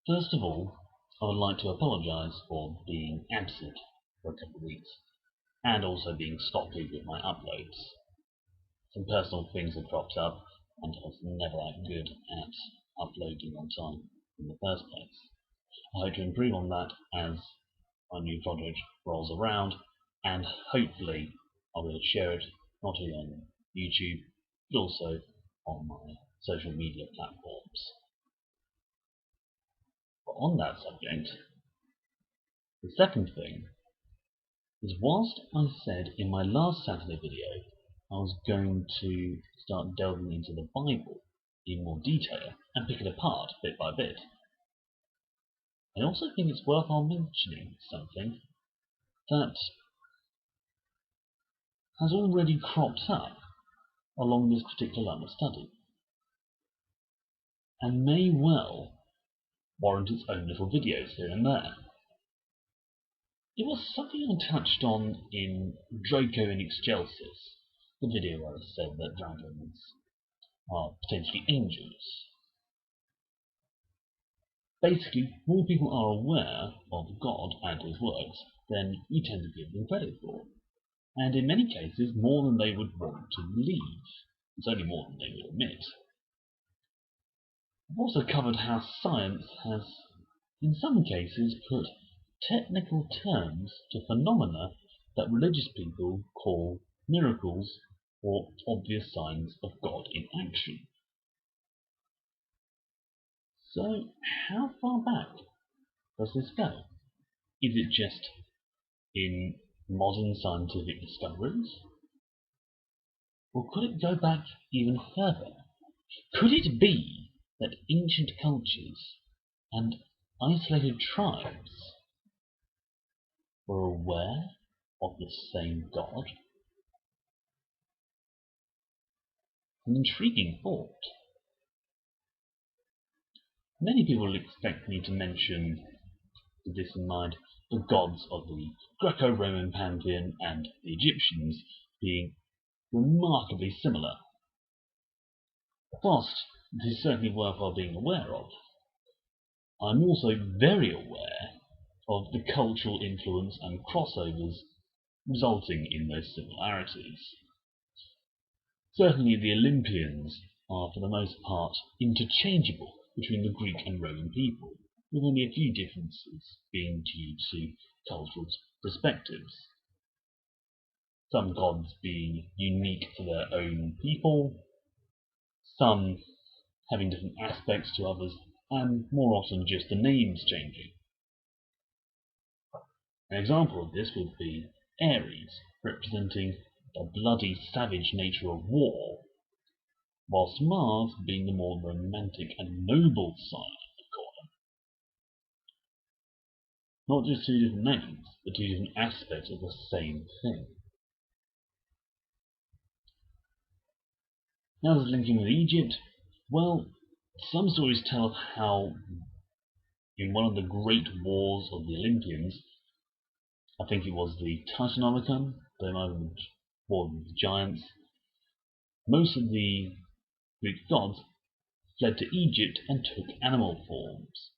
First of all, I would like to apologise for being absent for a couple of weeks, and also being sloppy with my uploads. Some personal things have cropped up, and I was never that good at uploading on time in the first place. I hope to improve on that as my new project rolls around, and hopefully I will share it not only on YouTube, but also on my social media platforms. But on that subject, the second thing is, whilst I said in my last Saturday video I was going to start delving into the Bible in more detail and pick it apart bit by bit, I also think it's worthwhile mentioning something that has already cropped up along this particular line of study, and may well warrant its own little videos here and there. It was something I touched on in Draco in Excelsis, the video where I said that dragons are potentially angels. Basically, more people are aware of God and his works than we tend to give them credit for, and in many cases more than they would want to believe. It's only more than they would admit. I've also covered how science has, in some cases, put technical terms to phenomena that religious people call miracles or obvious signs of God in action. So, how far back does this go? Is it just in modern scientific discoveries? Or could it go back even further? Could it be that ancient cultures and isolated tribes were aware of the same God? An intriguing thought. Many people will expect me to mention, with this in mind, the gods of the Greco-Roman pantheon and the Egyptians being remarkably similar. Whilst this is certainly worthwhile being aware of, I'm also very aware of the cultural influence and crossovers resulting in those similarities. Certainly the Olympians are for the most part interchangeable between the Greek and Roman people, with only a few differences being due to cultural perspectives. Some gods being unique to their own people, some having different aspects to others, and more often just the names changing. An example of this would be Ares, representing the bloody, savage nature of war, whilst Mars being the more romantic and noble side of the coin. Not just two different names, but two different aspects of the same thing. Now there's linking with Egypt. Well, some stories tell of how in one of the great wars of the Olympians, I think it was the Titanomachon, the moment war with the giants, most of the Greek gods fled to Egypt and took animal forms,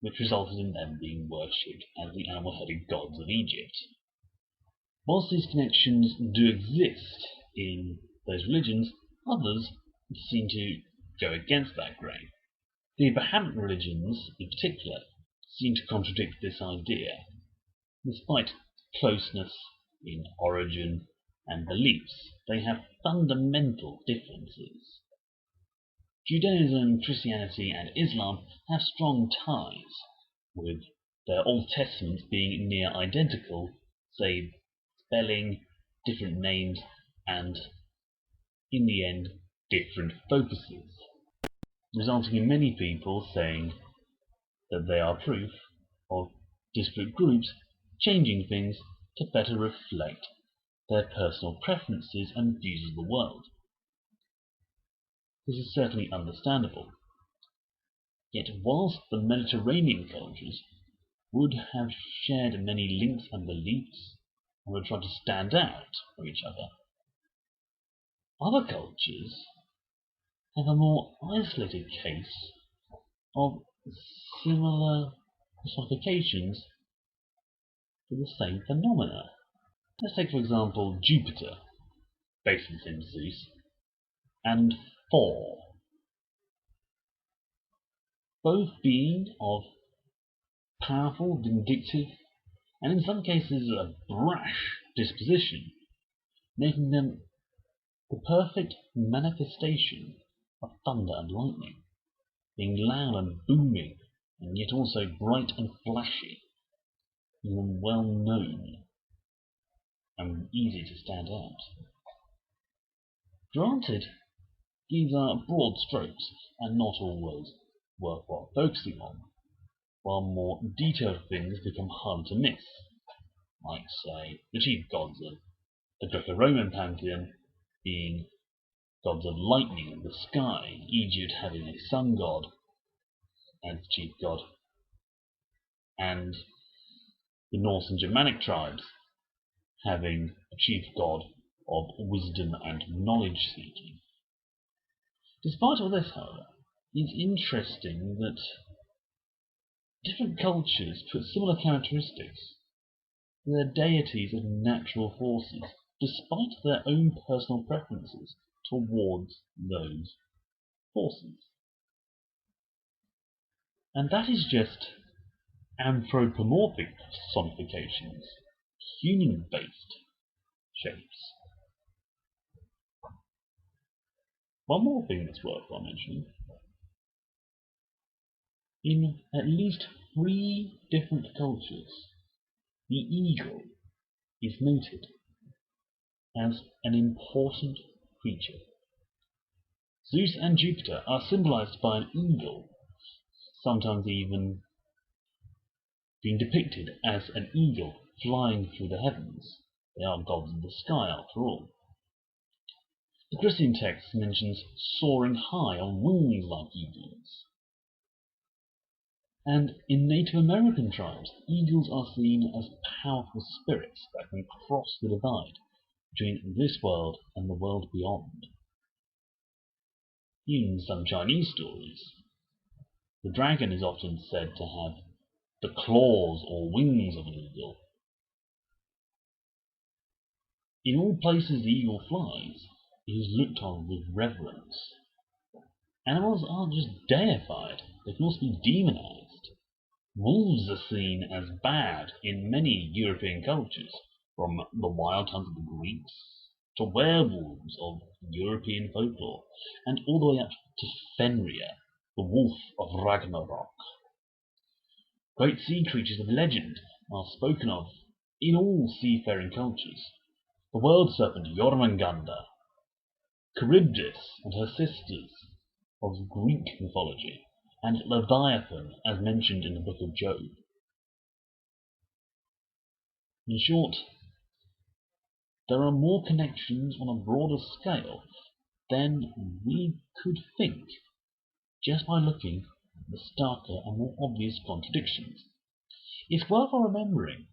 which resulted in them being worshipped as the animal-headed gods of Egypt. Whilst these connections do exist in those religions, others seem to go against that grain. The Abrahamic religions, in particular, seem to contradict this idea, despite closeness in origin and beliefs. They have fundamental differences. Judaism, Christianity, and Islam have strong ties, with their Old Testaments being near identical, save spelling, different names, and, in the end, different focuses, resulting in many people saying that they are proof of disparate groups changing things to better reflect their personal preferences and views of the world. This is certainly understandable. Yet whilst the Mediterranean cultures would have shared many links and beliefs and would try to stand out from each other, other cultures have a more isolated case of similar personifications for the same phenomena. Let's take, for example, Jupiter, based on the same Zeus, and Thor, both being of powerful, vindictive, and in some cases a brash disposition, making them the perfect manifestation of thunder and lightning, being loud and booming, and yet also bright and flashy, even well known and easy to stand out. Granted, these are broad strokes and not always worthwhile focusing on, while more detailed things become hard to miss, like, say, the chief gods of the Greco-Roman pantheon being gods of lightning and the sky, Egypt having a sun god as chief god, and the Norse and Germanic tribes having a chief god of wisdom and knowledge seeking. Despite all this, however, it's interesting that different cultures put similar characteristics to their deities of natural forces, despite their own personal preferences towards those forces. And that is just anthropomorphic personifications, human-based shapes. One more thing that's worthwhile mentioning. In at least 3 different cultures, the eagle is noted as an important creature. Zeus and Jupiter are symbolized by an eagle, sometimes even being depicted as an eagle flying through the heavens. They are gods of the sky, after all. The Christian text mentions soaring high on wings like eagles. And in Native American tribes, eagles are seen as powerful spirits that can cross the divide between this world and the world beyond. In some Chinese stories, the dragon is often said to have the claws or wings of an eagle. In all places the eagle flies, it is looked on with reverence. Animals aren't just deified, they can also be demonized. Wolves are seen as bad in many European cultures, from the wild hunts of the Greeks to werewolves of European folklore, and all the way up to Fenrir, the wolf of Ragnarok. Great sea creatures of legend are spoken of in all seafaring cultures. The world serpent Jormungandr, Charybdis and her sisters of Greek mythology, and Leviathan as mentioned in the book of Job. In short, there are more connections on a broader scale than we could think just by looking at the starker and more obvious contradictions. It's worth remembering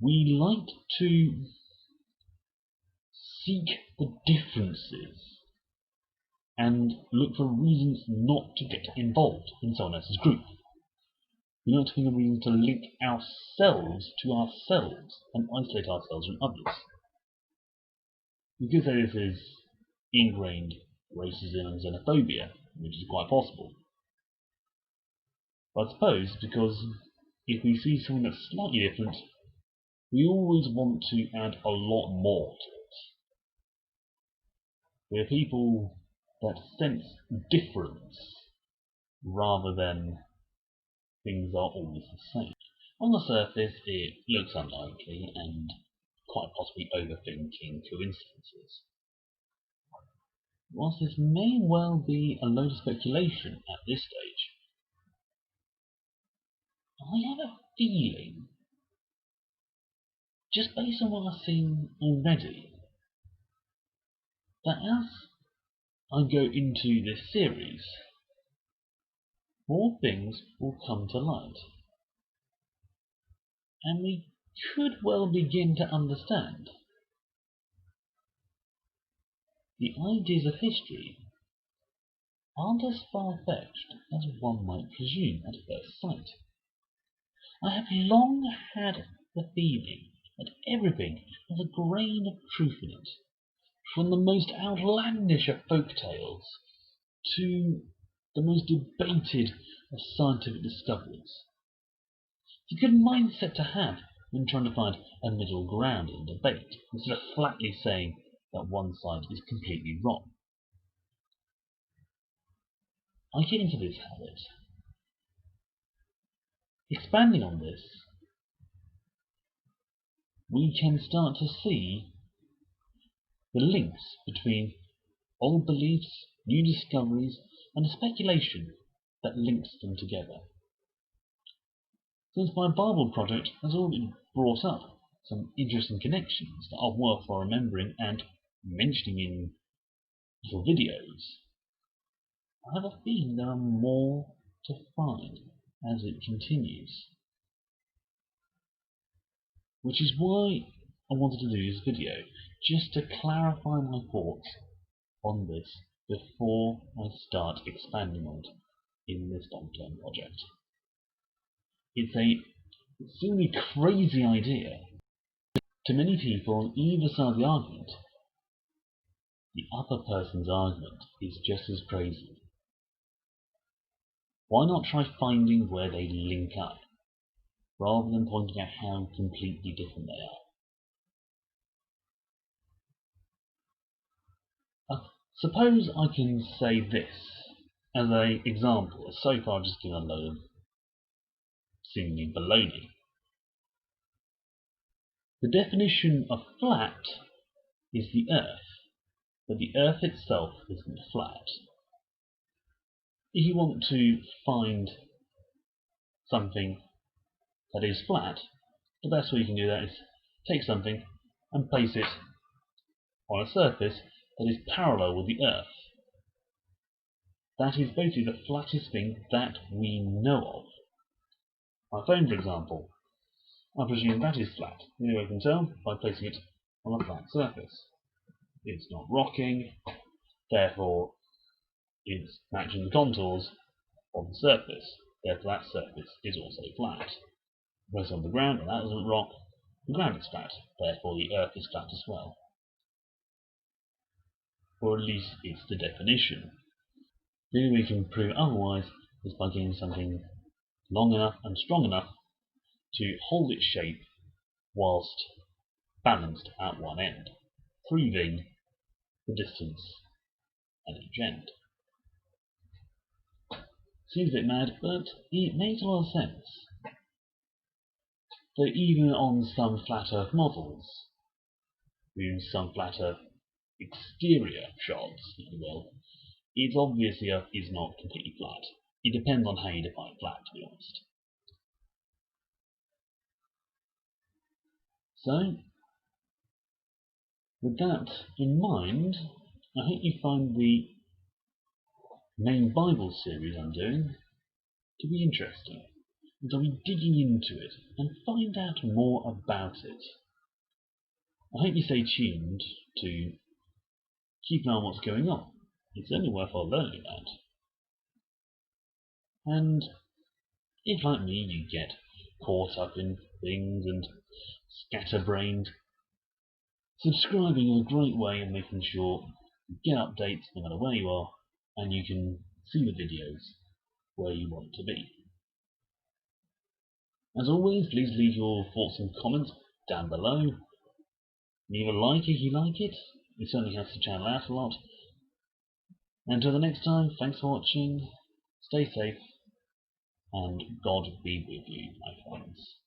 we like to seek the differences and look for reasons not to get involved in someone else's group. We like to think of reasons to link ourselves to ourselves and isolate ourselves from others. You could say this is ingrained racism and xenophobia, which is quite possible. But I suppose because if we see something that's slightly different, we always want to add a lot more to it. We're people that sense difference rather than things are always the same. On the surface, it looks unlikely and quite possibly overthinking coincidences. Whilst this may well be a load of speculation at this stage, I have a feeling, just based on what I've seen already, that as I go into this series, more things will come to light, and we could well begin to understand the ideas of history aren't as far-fetched as one might presume at first sight. I have long had the feeling that everything has a grain of truth in it, from the most outlandish of folk tales to the most debated of scientific discoveries. It's a good mindset to have when trying to find a middle ground in a debate, instead of flatly saying that one side is completely wrong. I get into this habit. Expanding on this, we can start to see the links between old beliefs, new discoveries, and the speculation that links them together. Since my Bible project has already brought up some interesting connections that are worth remembering and mentioning in little videos, I have a feeling there are more to find as it continues. Which is why I wanted to do this video, just to clarify my thoughts on this before I start expanding on it in this long-term project. It's a extremely crazy idea. To many people on either side of the argument, the other person's argument is just as crazy. Why not try finding where they link up, rather than pointing out how completely different they are? Suppose I can say this as an example. So far I've just given a load of seemingly baloney. The definition of flat is the Earth, but the Earth itself isn't flat. If you want to find something that is flat, the best way you can do that is take something and place it on a surface that is parallel with the Earth. That is basically the flattest thing that we know of. My phone, for example, I presume that is flat. The only way I can tell by placing it on a flat surface. It's not rocking, therefore it's matching the contours of the surface. Therefore that surface is also flat. Place it on the ground and that doesn't rock, the ground is flat. Therefore the Earth is flat as well. Or at least it's the definition. The only way we can prove otherwise is by getting something long enough and strong enough to hold its shape whilst balanced at one end, proving the distance at each end. Seems a bit mad, but it makes a lot of sense. So even on some flat Earth models, some flat Earth exterior shots, if you will, it's obvious the Earth is not completely flat. It depends on how you define flat, to be honest. So, with that in mind, I hope you find the main Bible series I'm doing to be interesting, and I'll be digging into it and find out more about it. I hope you stay tuned to keep an eye on what's going on. It's only worthwhile learning about. And if, like me, you get caught up in things and scatterbrained, subscribing is a great way of making sure you get updates no matter where you are, and you can see the videos where you want to be. As always, please leave your thoughts and comments down below. Leave a like if you like it. It certainly helps the channel out a lot. Until the next time, thanks for watching, stay safe, and God be with you, my friends.